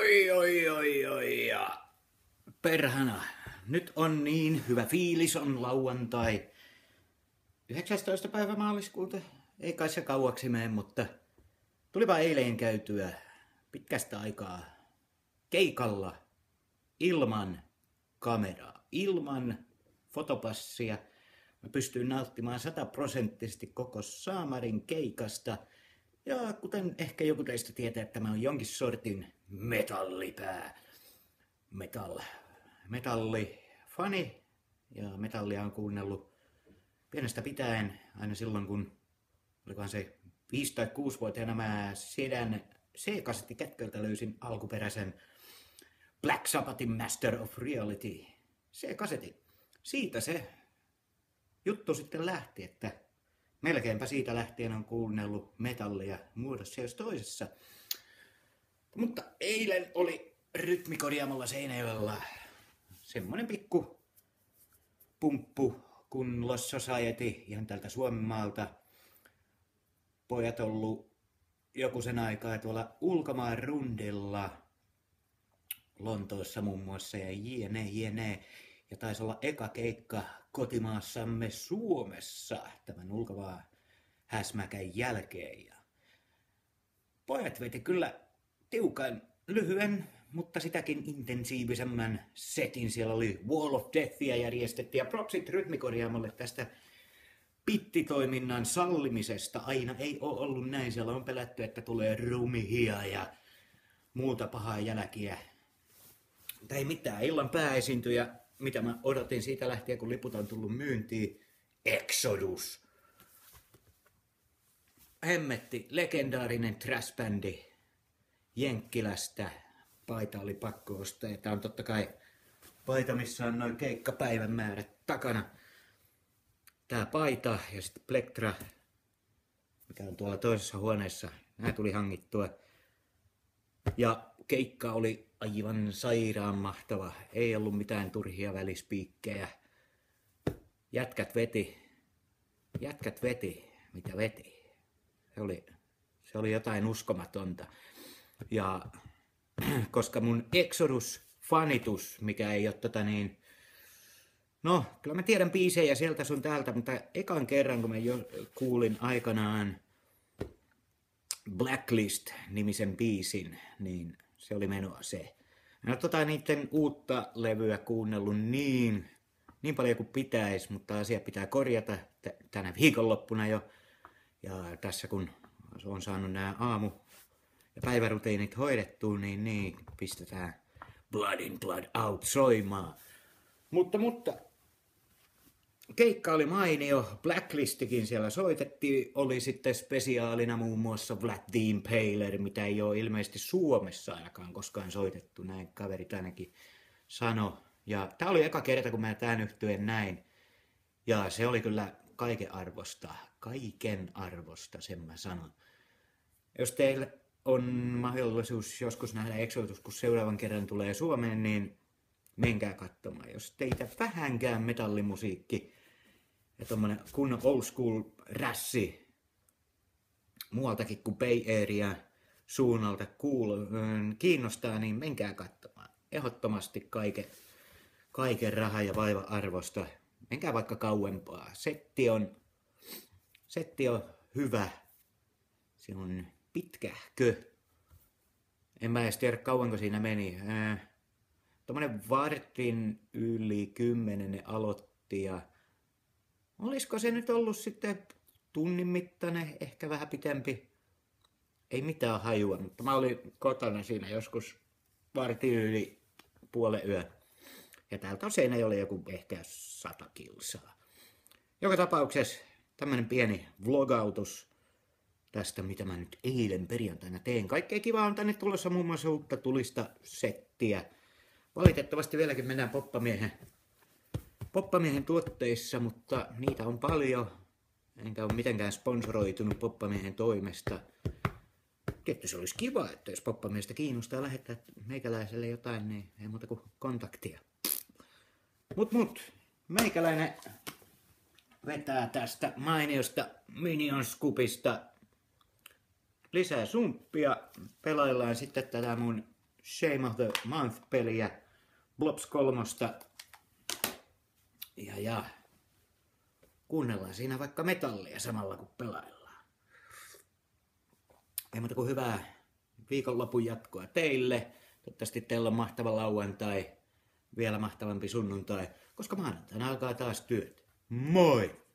Oi. Ja perhana. Nyt on niin hyvä fiilis, on lauantai. 19. päivä maaliskuuta. Ei kai se kauaksi mene, mutta tulipa eilen käytyä pitkästä aikaa keikalla ilman kameraa, ilman fotopassia. Mä pystyin nauttimaan 100% koko saamarin keikasta. Ja kuten ehkä joku teistä tietää, että mä oon jonkin sortin metallipää. Metallifani. Ja metallia on kuunnellut pienestä pitäen aina silloin, kun olikohan se 5- tai 6-vuotiaana mä Sedän C-kasettikätköltä löysin alkuperäisen Black Sabbathin Master of Reality C-kasetin. Siitä se juttu sitten lähti, että melkeinpä siitä lähtien on kuunnellut metallia muodossa jos toisessa. Mutta eilen oli Rytmikorjaamolla Seinäjoella semmonen pikku pumppu kuin Lost Society ihan täältä Suomenmaalta. Pojat ollut joku sen aikaa tuolla ulkomaan rundilla Lontoossa muun muassa ja jne. Ja taisi olla eka keikka kotimaassamme Suomessa tämän ulkomaan häsmäkän jälkeen. Ja pojat veti kyllä tiukan lyhyen, mutta sitäkin intensiivisemmän setin. Siellä oli Wall of Deathia järjestettiin ja propsit Rytmikorjaamolle tästä pittitoiminnan sallimisesta. Aina ei ole ollut näin. Siellä on pelätty, että tulee rumihia ja muuta pahaa jälkiä. Mutta ei mitään. Illan pääesiintyjä, mitä mä odotin siitä lähtien, kun liput on tullut myyntiin. Exodus. Hemmetti, legendaarinen trash-bändi Jenkkilästä. Paita oli pakko ostaa. Ja tää on totta kai paita, missä on noin keikkapäivän määrät takana. Tää paita ja sitten plektra, mikä on tuolla toisessa huoneessa. Nää tuli hangittua. Ja keikka oli aivan sairaan mahtava. Ei ollut mitään turhia välispiikkejä. Jätkät veti, mitä veti. Se oli jotain uskomatonta. Ja koska mun Exodus-fanitus, mikä ei ole no, kyllä mä tiedän biisejä sieltä sun täältä, mutta ekan kerran kun mä jo kuulin aikanaan Blacklist-nimisen biisin, niin se oli menoa se. Mä en niiden uutta levyä kuunnellut niin paljon kuin pitäisi, mutta asia pitää korjata tänä viikonloppuna jo. Ja tässä kun on saanut nämä aamu- ja päiväruteinit hoidettua, niin pistetään Blood in Blood Out soimaan. Mutta keikka oli mainio, Blacklistikin siellä soitettiin, oli sitten spesiaalina muun muassa Vlad the Impaler, mitä ei ole ilmeisesti Suomessa ainakaan koskaan soitettu, näin kaverit ainakin sano. Ja tää oli eka kerta, kun mä tän yhtyeen näin, ja se oli kyllä kaiken arvosta, sen mä sanon. Jos teillä on mahdollisuus joskus nähdä Exodus, kun seuraavan kerran tulee Suomeen, niin menkää katsomaan. Jos teitä vähänkään metallimusiikki ja tommonen kunnon old school rässi muualtakin kuin Bay Area suunnalta kiinnostaa, niin menkää katsomaan. Ehdottomasti kaiken rahan ja vaivan arvosta. Menkää vaikka kauempaa. Setti on hyvä. Se on pitkähkö. En mä edes tiedä kauanko siinä meni. Tuommoinen vartin yli 10 ne aloitti ja olisiko se nyt ollut sitten tunnin mittainen, ehkä vähän pitempi. Ei mitään hajua, mutta mä olin kotona siinä joskus vartin yli puolen yö. Ja täältä on Seinäjoelle joku ehkä 100 kilsaa. Joka tapauksessa tämmönen pieni vlogautus tästä, mitä mä nyt eilen perjantaina teen. Kaikkea kivaa on tänne tulossa muun muassa uutta tulista settiä. Valitettavasti vieläkin mennään Poppamiehen tuotteissa, mutta niitä on paljon. Enkä ole mitenkään sponsoroitunut Poppamiehen toimesta. Tietysti se olisi kiva, että jos Poppamiestä kiinnostaa lähettää meikäläiselle jotain, niin ei muuta kuin kontaktia. Mut, meikäläinen vetää tästä mainiosta Minions-kupista lisää sumppia. Pelaillaan sitten tätä mun Shame of the Month-peliä, Blobs 3. Ja kuunnellaan siinä vaikka metallia samalla kun pelaillaan. Ei muuta kuin hyvää viikonlopun jatkoa teille. Toivottavasti teillä on mahtava lauantai, vielä mahtavampi sunnuntai, koska maanantaina alkaa taas työt. Moi!